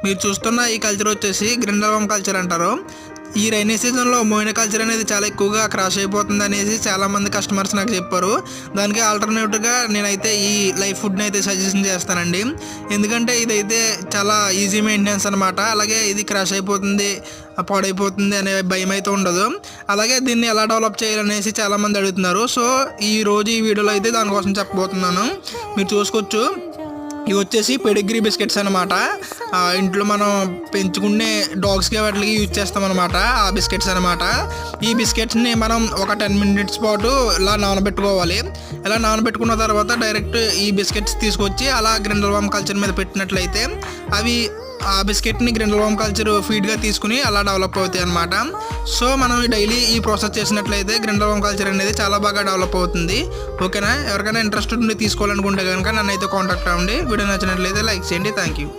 మీరు చూస్తున్న ఈ కల్చర్ వచ్చేసి గ్రిండల్వామ్ కల్చర్ అంటారు. ఈ రైనీ సీజన్లో మోయిన కల్చర్ అనేది చాలా ఎక్కువగా క్రాష్ అయిపోతుంది అనేసి చాలామంది కస్టమర్స్ నాకు చెప్పారు. దానికి ఆల్టర్నేటివ్గా నేనైతే ఈ లైవ్ ఫుడ్ని అయితే సజెషన్ చేస్తానండి. ఎందుకంటే ఇదైతే చాలా ఈజీ మెయింటెనెన్స్ అనమాట. అలాగే ఇది క్రాష్ అయిపోతుంది, పాడైపోతుంది అనే భయం అయితే ఉండదు. అలాగే దీన్ని ఎలా డెవలప్ చేయాలనేసి చాలామంది అడుగుతున్నారు. సో ఈరోజు ఈ వీడియోలో అయితే దానికోసం చెప్పబోతున్నాను. మీరు చూసుకోవచ్చు, ఇవి వచ్చేసి పెడిగ్రీ బిస్కెట్స్ అనమాట. ఇంట్లో మనం పెంచుకునే డాగ్స్కి వాటికి యూజ్ చేస్తామన్నమాట. ఆ బిస్కెట్స్ అనమాట. ఈ బిస్కెట్స్ని మనం ఒక 10 minutes పాటు ఇలా నానబెట్టుకోవాలి. ఇలా నానబెట్టుకున్న తర్వాత డైరెక్ట్ ఈ బిస్కెట్స్ తీసుకొచ్చి అలా గ్రిండల్వామ్ కల్చర్ మీద పెట్టినట్లయితే అవి ఆ బిస్కెట్ని గ్రిండల్వామ్ కల్చర్ ఫీడ్గా తీసుకుని అలా డెవలప్ అవుతాయి అనమాట. సో మనం డైలీ ఈ ప్రాసెస్ చేసినట్లయితే గ్రిండల్వామ్ కల్చర్ అనేది చాలా బాగా డెవలప్ అవుతుంది. ఓకేనా? ఎవరికైనా ఇంట్రెస్ట్ ఉండి తీసుకోవాలనుకుంటే కనుక నన్ను అయితే కాంటాక్ట్ అవ్వండి. వీడియో నచ్చినట్లయితే లైక్ చేయండి. Thank you.